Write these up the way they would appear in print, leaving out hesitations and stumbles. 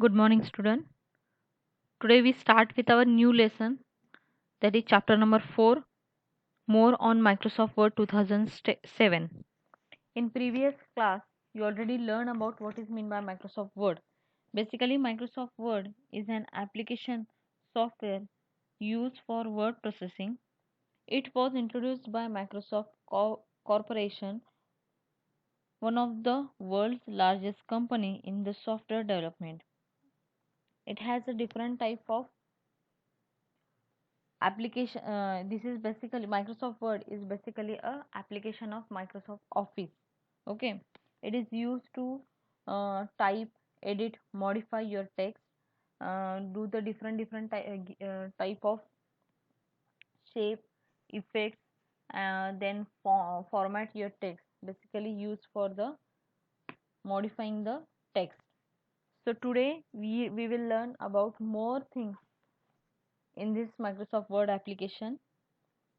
Good morning, student. Today we start with our new lesson, that is chapter number 4, more on Microsoft Word 2007. In previous class, you already learned about what is meant by Microsoft Word. Basically, Microsoft Word is an application software used for word processing. It was introduced by Microsoft Corporation, one of the world's largest company in the software development. It has a different type of application. This is basically Microsoft Word is basically a application of Microsoft Office. Okay, it is used to type, edit, modify your text, do the different type of shape, effects, then format your text, basically used for the modifying the text. So today we will learn about more things in this Microsoft Word application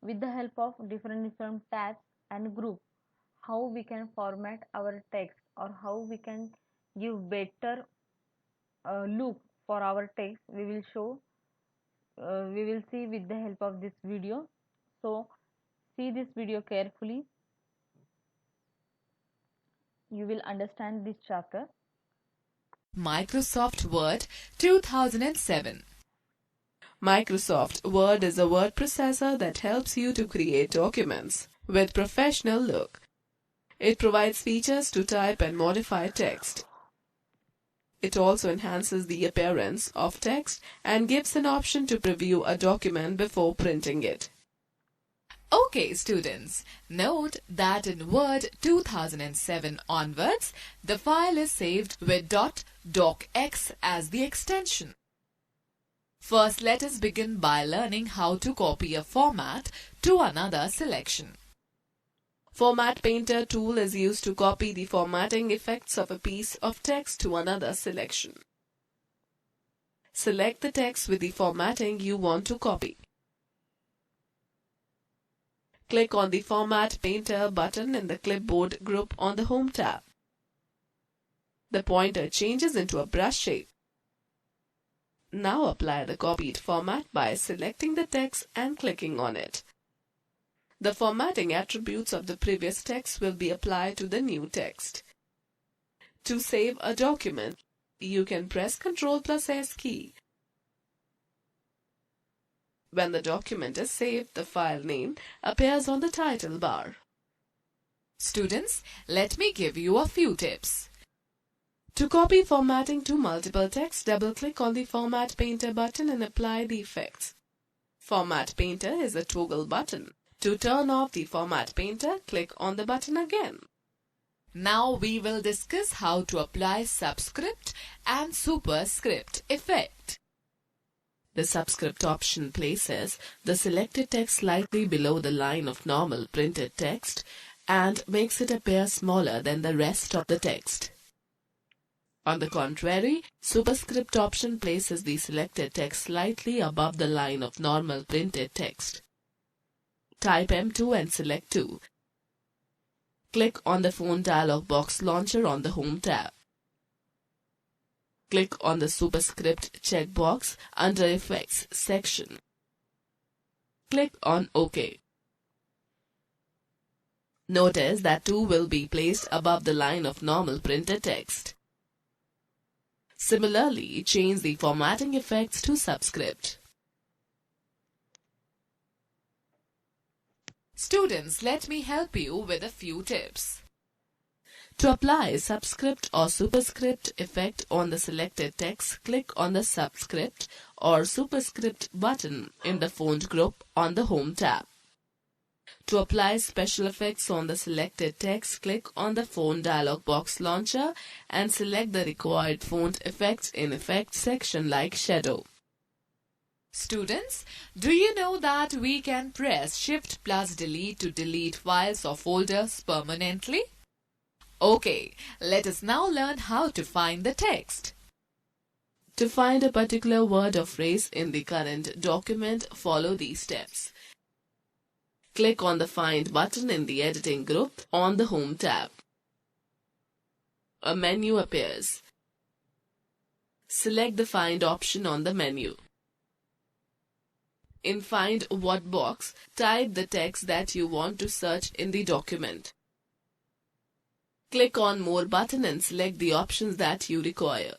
with the help of different tabs and group. How we can format our text, or how we can give better look for our text, we will see with the help of this video. So see this video carefully, you will understand this chapter. Microsoft Word 2007. Microsoft Word is a word processor that helps you to create documents with professional look. It provides features to type and modify text. It also enhances the appearance of text and gives an option to preview a document before printing it. Okay, students, note that in Word 2007 onwards, the file is saved with .docx as the extension. First, let us begin by learning how to copy a format to another selection. Format Painter tool is used to copy the formatting effects of a piece of text to another selection. Select the text with the formatting you want to copy. Click on the Format Painter button in the clipboard group on the Home tab. The pointer changes into a brush shape. Now apply the copied format by selecting the text and clicking on it. The formatting attributes of the previous text will be applied to the new text. To save a document, you can press Ctrl+S key. When the document is saved, the file name appears on the title bar. Students, let me give you a few tips. To copy formatting to multiple text, double-click on the Format Painter button and apply the effects. Format Painter is a toggle button. To turn off the Format Painter, click on the button again. Now we will discuss how to apply Subscript and Superscript effect. The Subscript option places the selected text slightly below the line of normal printed text and makes it appear smaller than the rest of the text. On the contrary, Superscript option places the selected text slightly above the line of normal printed text. Type M2 and select 2. Click on the Phone dialog box launcher on the Home tab. Click on the Superscript checkbox under Effects section. Click on OK. Notice that 2 will be placed above the line of normal printed text. Similarly, change the formatting effects to Subscript. Students, let me help you with a few tips. To apply Subscript or Superscript effect on the selected text, click on the Subscript or Superscript button in the font group on the Home tab. To apply special effects on the selected text, click on the Phone dialog box launcher and select the required font effects in Effects section like Shadow. Students, do you know that we can press Shift+Delete to delete files or folders permanently? Okay, let us now learn how to find the text. To find a particular word or phrase in the current document, follow these steps. Click on the Find button in the Editing group on the Home tab. A menu appears. Select the Find option on the menu. In Find What box, type the text that you want to search in the document. Click on More button and select the options that you require.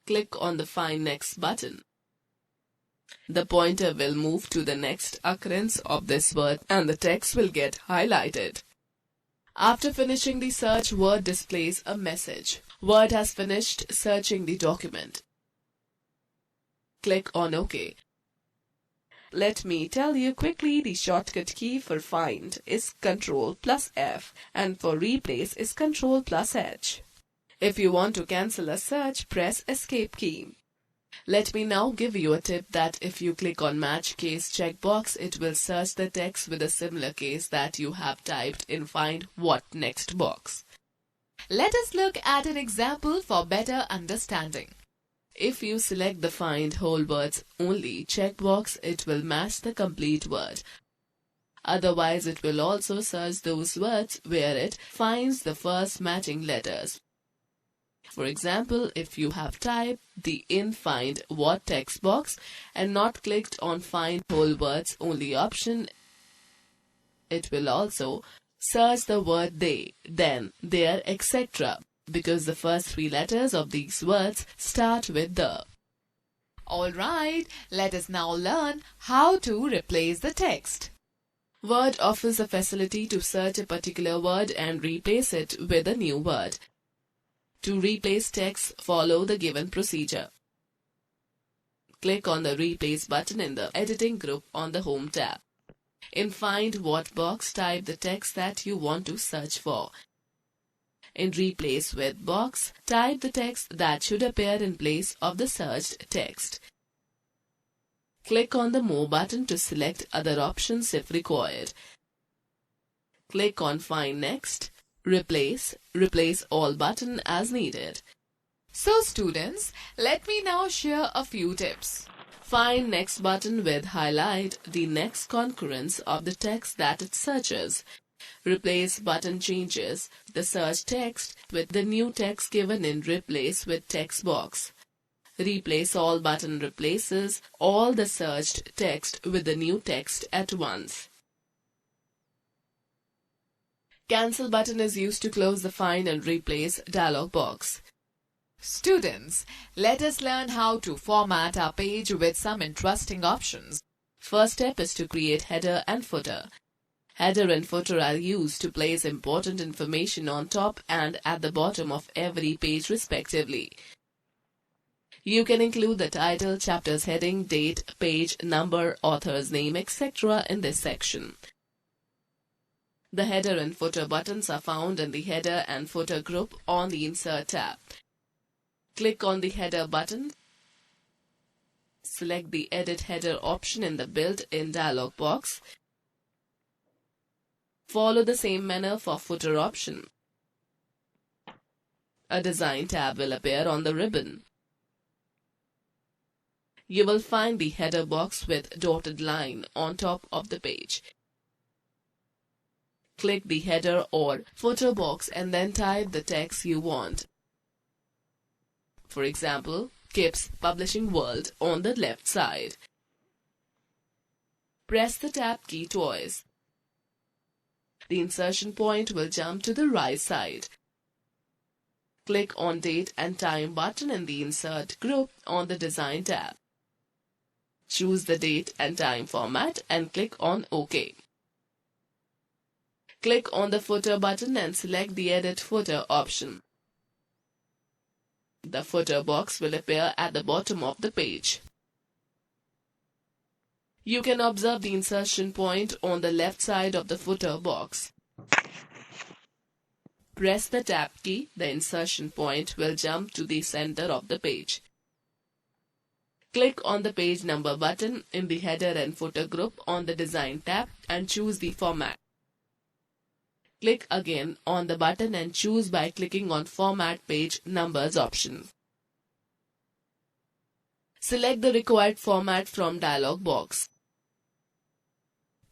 Click on the Find Next button. The pointer will move to the next occurrence of this word and the text will get highlighted. After finishing the search, Word displays a message. Word has finished searching the document. Click on OK. Let me tell you quickly, the shortcut key for Find is Ctrl+F and for Replace is Ctrl+H. If you want to cancel a search, press Escape key. Let me now give you a tip that if you click on Match Case checkbox, it will search the text with a similar case that you have typed in Find What Next box. Let us look at an example for better understanding. If you select the Find Whole Words Only checkbox, it will match the complete word. Otherwise, it will also search those words where it finds the first matching letters. For example, if you have typed the in Find What text box and not clicked on Find Whole Words Only option, it will also search the word they, then, their, etc. because the first three letters of these words start with the. Alright, let us now learn how to replace the text. Word offers a facility to search a particular word and replace it with a new word. To replace text, follow the given procedure. Click on the Replace button in the Editing group on the Home tab. In Find What box, type the text that you want to search for. In Replace With box, type the text that should appear in place of the searched text. Click on the More button to select other options if required. Click on Find Next, Replace All button as needed. So students, let me now share a few tips. Find Next button will highlight the next concurrence of the text that it searches. Replace button changes the search text with the new text given in Replace With text box. Replace All button replaces all the searched text with the new text at once. Cancel button is used to close the Find and Replace dialog box. Students, let us learn how to format our page with some interesting options. First step is to create header and footer. Header and footer are used to place important information on top and at the bottom of every page respectively. You can include the title, chapter's heading, date, page, number, author's name, etc. in this section. The header and footer buttons are found in the Header and Footer group on the Insert tab. Click on the Header button. Select the Edit Header option in the built-in dialog box. Follow the same manner for Footer option. A Design tab will appear on the ribbon. You will find the header box with dotted line on top of the page. Click the header or footer box and then type the text you want. For example, Kip's Publishing World on the left side. Press the Tab key twice. The insertion point will jump to the right side. Click on Date and Time button in the Insert group on the Design tab. Choose the date and time format and click on OK. Click on the Footer button and select the Edit Footer option. The footer box will appear at the bottom of the page. You can observe the insertion point on the left side of the footer box. Press the Tab key, the insertion point will jump to the center of the page. Click on the Page Number button in the Header and Footer group on the Design tab and choose the format. Click again on the button and choose by clicking on Format Page Numbers option. Select the required format from dialog box.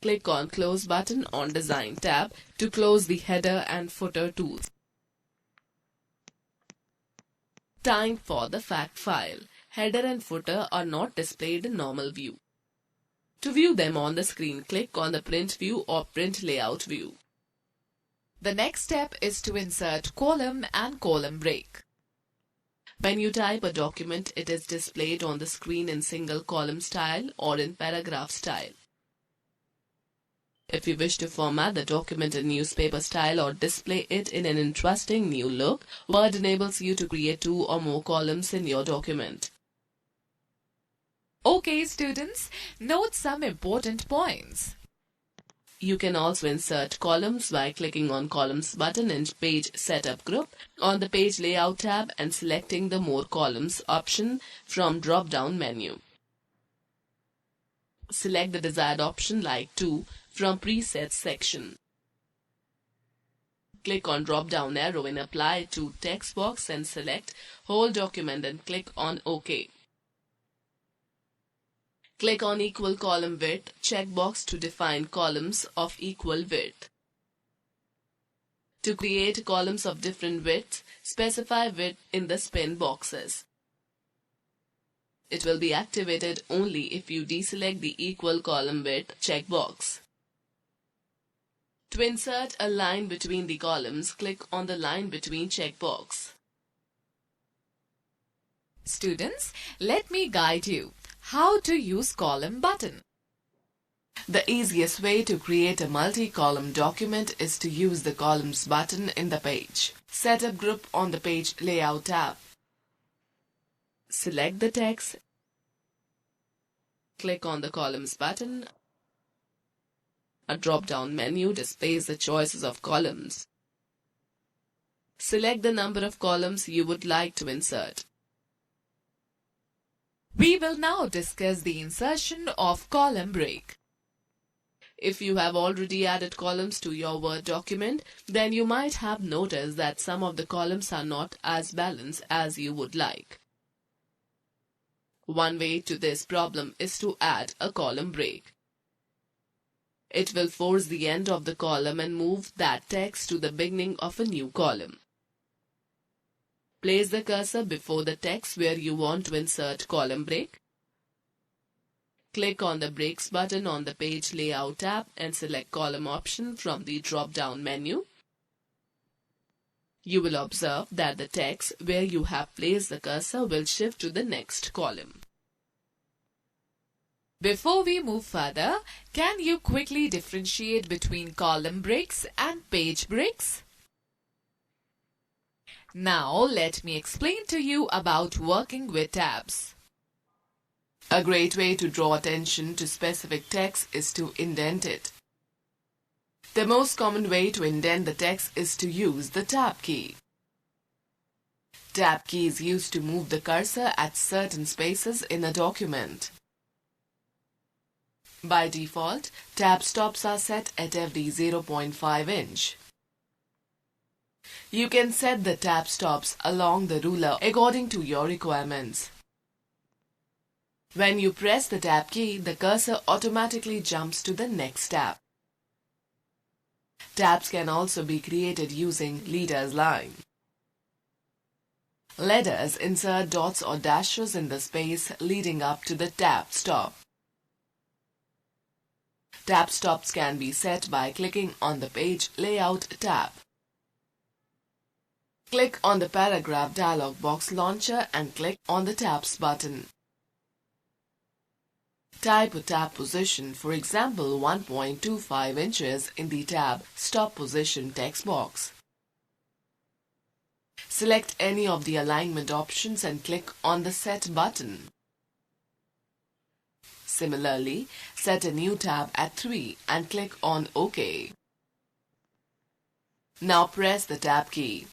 Click on Close button on Design tab to close the Header and Footer tools. time for the fact file. Header and footer are not displayed in normal view. To view them on the screen, click on the print view or print layout view. The next step is to insert column and column break. When you type a document, it is displayed on the screen in single column style or in paragraph style. If you wish to format the document in newspaper style or display it in an interesting new look, Word enables you to create 2 or more columns in your document. Okay, students, note some important points. You can also insert columns by clicking on Columns button in Page Setup group on the Page Layout tab and selecting the More Columns option from drop-down menu. Select the desired option like 2 from Presets section. Click on drop-down arrow in Apply to text box and select Whole Document and click on OK. Click on Equal Column Width checkbox to define columns of equal width. To create columns of different widths, specify width in the spin boxes. It will be activated only if you deselect the Equal Column Width checkbox. To insert a line between the columns, click on the Line Between checkbox. Students, let me guide you. How to use column button. The easiest way to create a multi-column document is to use the Columns button in the Page Setup group on the Page Layout tab. Select the text. Click on the Columns button. A drop-down menu displays the choices of columns. Select the number of columns you would like to insert. We will now discuss the insertion of column break. If you have already added columns to your Word document, then you might have noticed that some of the columns are not as balanced as you would like. One way to this problem is to add a column break. It will force the end of the column and move that text to the beginning of a new column. Place the cursor before the text where you want to insert column break. Click on the Breaks button on the Page Layout tab and select Column option from the drop-down menu. You will observe that the text where you have placed the cursor will shift to the next column. Before we move further, can you quickly differentiate between column breaks and page breaks? Now let me explain to you about working with tabs. A great way to draw attention to specific text is to indent it. The most common way to indent the text is to use the Tab key. Tab key is used to move the cursor at certain spaces in a document. By default, tab stops are set at every 0.5 inch. You can set the tab stops along the ruler according to your requirements. When you press the tab key, the cursor automatically jumps to the next tab. Tabs can also be created using leaders line. Letters insert dots or dashes in the space leading up to the tab stop. Tab stops can be set by clicking on the Page Layout tab. Click on the Paragraph dialog box launcher and click on the Tabs button. Type a tab position, for example 1.25 inches in the tab Stop Position text box. Select any of the alignment options and click on the Set button. Similarly, set a new tab at 3 and click on OK. Now press the Tab key.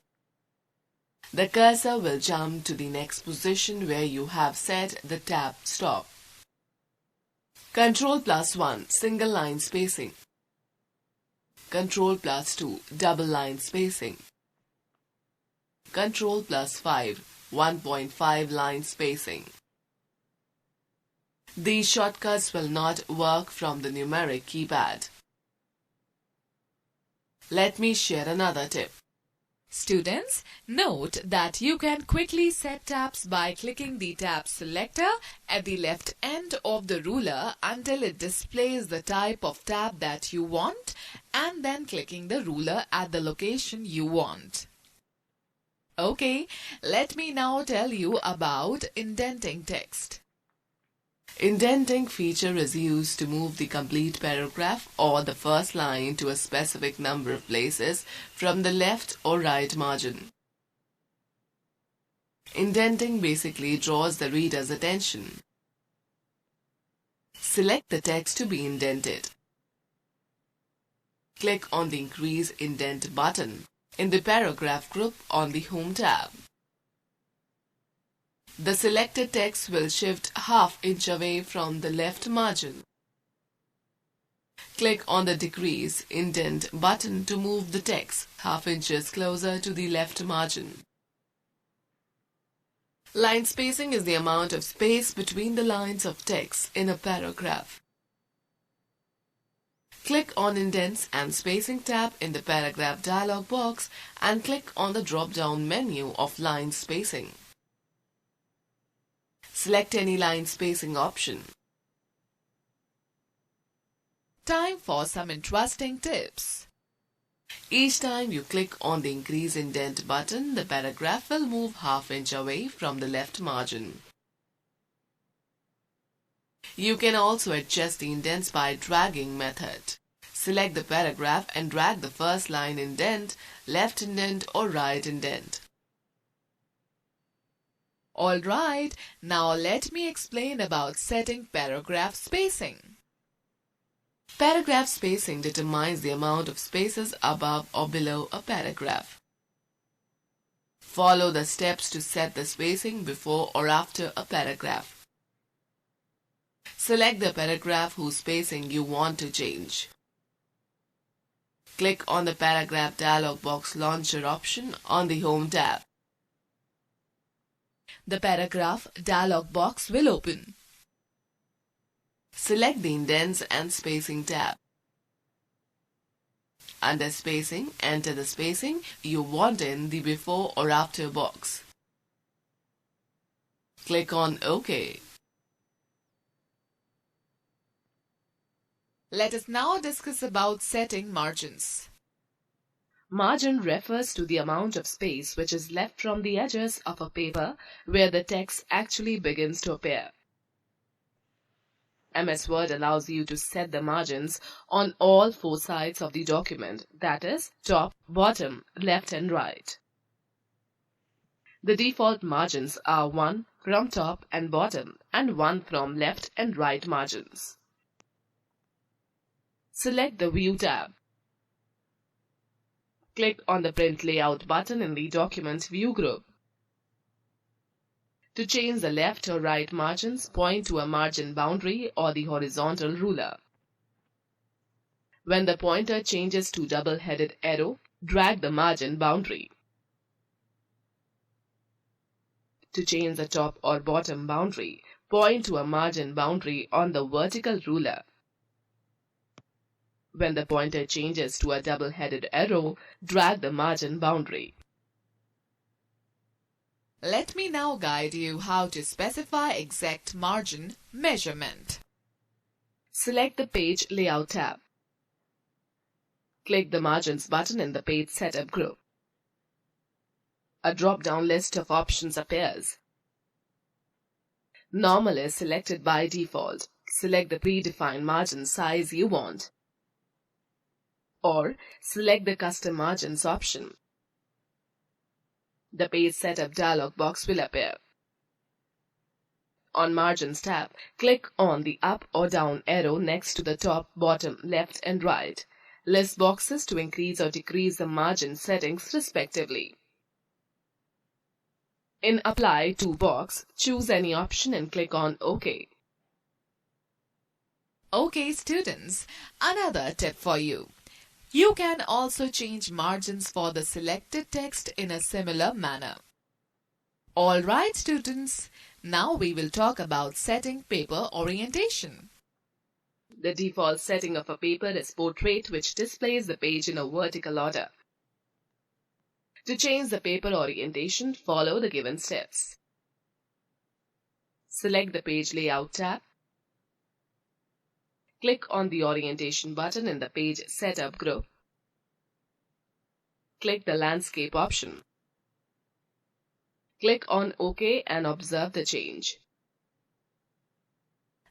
The cursor will jump to the next position where you have set the tab stop. Ctrl+1 single line spacing. Ctrl+2 double line spacing. Ctrl+5 1.5 line spacing. These shortcuts will not work from the numeric keypad. Let me share another tip. Students, note that you can quickly set tabs by clicking the tab selector at the left end of the ruler until it displays the type of tab that you want, and then clicking the ruler at the location you want. Okay, let me now tell you about indenting text. Indenting feature is used to move the complete paragraph or the first line to a specific number of places from the left or right margin. Indenting basically draws the reader's attention. Select the text to be indented. Click on the Increase Indent button in the paragraph group on the Home tab. The selected text will shift ½ inch away from the left margin. Click on the Decrease Indent button to move the text ½ inches closer to the left margin. Line spacing is the amount of space between the lines of text in a paragraph. Click on Indents and Spacing tab in the paragraph dialog box and click on the drop-down menu of Line Spacing. Select any line spacing option. Time for some interesting tips. Each time you click on the Increase Indent button, the paragraph will move ½ inch away from the left margin. You can also adjust the indents by dragging method. Select the paragraph and drag the first line indent, left indent or right indent. Alright, now let me explain about setting paragraph spacing. Paragraph spacing determines the amount of spaces above or below a paragraph. Follow the steps to set the spacing before or after a paragraph. Select the paragraph whose spacing you want to change. Click on the Paragraph dialog box launcher option on the Home tab. The paragraph dialog box will open. Select the Indents and Spacing tab. Under Spacing, enter the spacing you want in the before or after box. Click on OK. Let us now discuss about setting margins. Margin refers to the amount of space which is left from the edges of a paper where the text actually begins to appear. MS Word allows you to set the margins on all 4 sides of the document, that is, top, bottom, left and right. The default margins are 1 from top and bottom and 1 from left and right margins. Select the View tab. Click on the Print Layout button in the Document View group. To change the left or right margins, point to a margin boundary or the horizontal ruler. When the pointer changes to double-headed arrow, drag the margin boundary. To change the top or bottom boundary, point to a margin boundary on the vertical ruler. When the pointer changes to a double-headed arrow, drag the margin boundary. Let me now guide you how to specify exact margin measurement. Select the Page Layout tab. Click the Margins button in the Page Setup group. A drop-down list of options appears. Normal is selected by default. Select the predefined margin size you want. Or select the Custom Margins option. The Page Setup dialog box will appear. On Margins tab, click on the up or down arrow next to the top, bottom, left and right. List boxes to increase or decrease the margin settings respectively. In Apply to box, choose any option and click on OK. Okay, students, another tip for you. You can also change margins for the selected text in a similar manner. Alright, students, now we will talk about setting paper orientation. The default setting of a paper is Portrait, which displays the page in a vertical order. To change the paper orientation, follow the given steps. Select the Page Layout tab. Click on the Orientation button in the Page Setup group. Click the Landscape option. Click on OK and observe the change.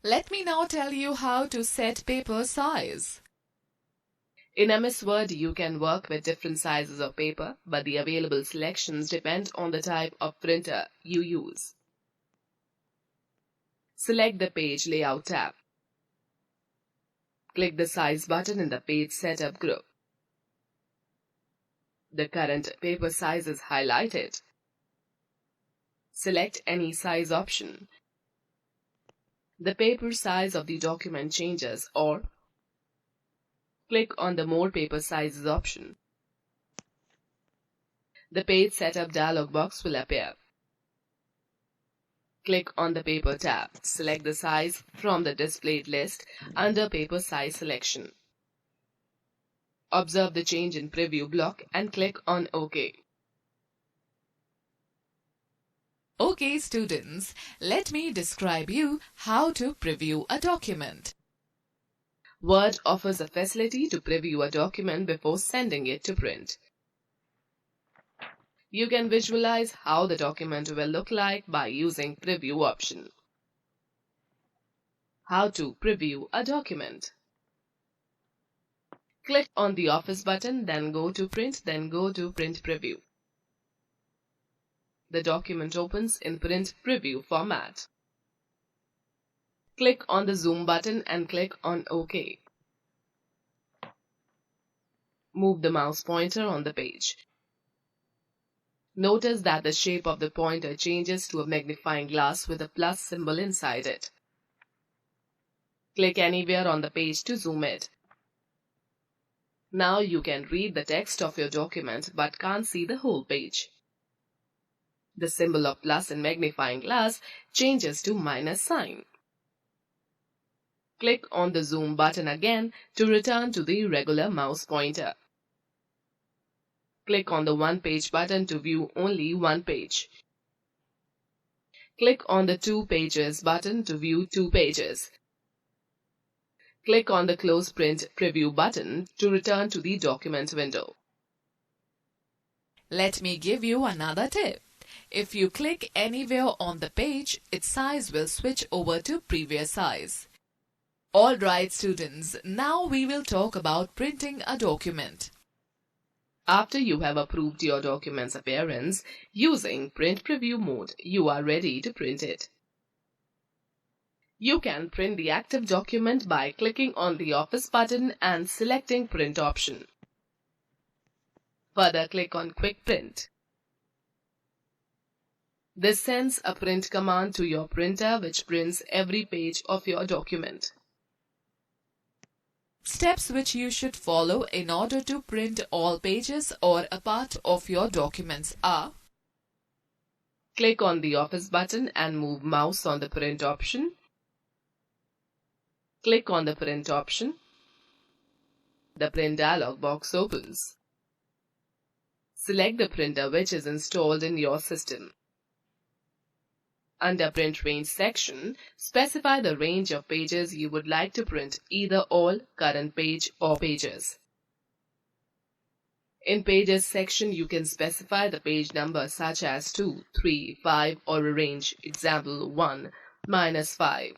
Let me now tell you how to set paper size. In MS Word, you can work with different sizes of paper, but the available selections depend on the type of printer you use. Select the Page Layout tab. Click the Size button in the Page Setup group. The current paper size is highlighted. Select any size option. The paper size of the document changes, or click on the More Paper Sizes option. The Page Setup dialog box will appear. Click on the Paper tab. Select the size from the displayed list under Paper Size selection. Observe the change in Preview block and click on OK. Okay, students, let me describe you how to preview a document. Word offers a facility to preview a document before sending it to print. You can visualize how the document will look like by using Preview option. How to preview a document. Click on the Office button, then go to Print, then go to Print Preview. The document opens in Print Preview format. Click on the Zoom button and click on OK. Move the mouse pointer on the page. Notice that the shape of the pointer changes to a magnifying glass with a plus symbol inside it. Click anywhere on the page to zoom it. Now you can read the text of your document but can't see the whole page. The symbol of plus in magnifying glass changes to minus sign. Click on the Zoom button again to return to the regular mouse pointer. Click on the One Page button to view only one page. Click on the Two Pages button to view two pages. Click on the Close Print Preview button to return to the document window. Let me give you another tip. If you click anywhere on the page, its size will switch over to previous size. Alright students, now we will talk about printing a document. After you have approved your document's appearance, using Print Preview mode, you are ready to print it. You can print the active document by clicking on the Office button and selecting Print option. Further, click on Quick Print. This sends a print command to your printer which prints every page of your document. Steps which you should follow in order to print all pages or a part of your documents are: click on the Office button and move mouse on the Print option. Click on the Print option. The Print dialog box opens. Select the printer which is installed in your system. Under Print Range section, specify the range of pages you would like to print, either all, current page, or pages. In Pages section, you can specify the page number such as 2, 3, 5 or a range, example 1, -5.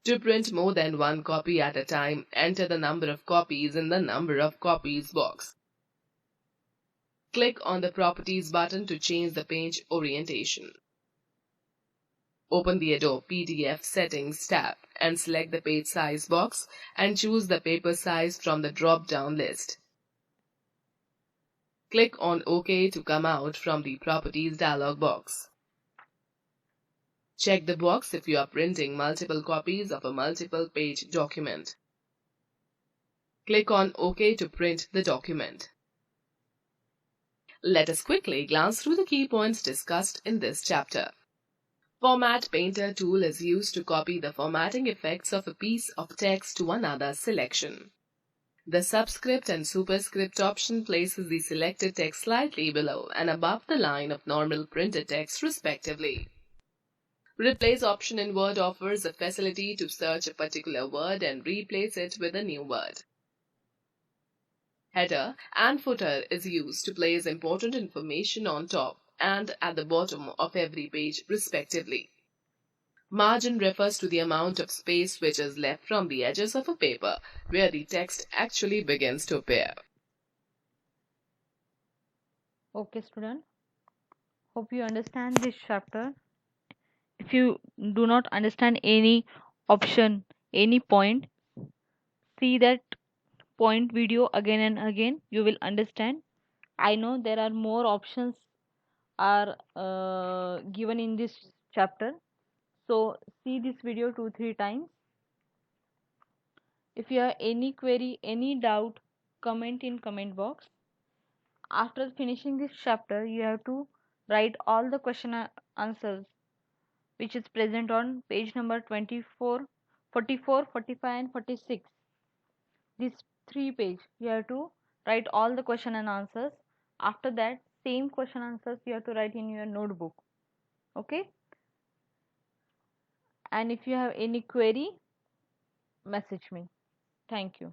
To print more than one copy at a time, enter the number of copies in the Number of Copies box. Click on the Properties button to change the page orientation. Open the Adobe PDF Settings tab and select the Page Size box and choose the paper size from the drop-down list. Click on OK to come out from the Properties dialog box. Check the box if you are printing multiple copies of a multiple-page document. Click on OK to print the document. Let us quickly glance through the key points discussed in this chapter. Format Painter tool is used to copy the formatting effects of a piece of text to another selection. The subscript and superscript option places the selected text slightly below and above the line of normal printed text respectively. Replace option in Word offers the facility to search a particular word and replace it with a new word. Header and footer is used to place important information on top and at the bottom of every page respectively. Margin refers to the amount of space which is left from the edges of a paper where the text actually begins to appear. Okay, student. Hope you understand this chapter. If you do not understand any option, any point, see that point video again and again. You will understand. I know there are more options are given in this chapter. So see this video 2-3 times. If you have any query, any doubt, comment in comment box. After finishing this chapter, you have to write all the question answers which is present on page number 24, 44, 45 and 46. These 3 page you have to write all the question and answers. After that, same question answers you have to write in your notebook. Okay, and if you have any query, message me. Thank you.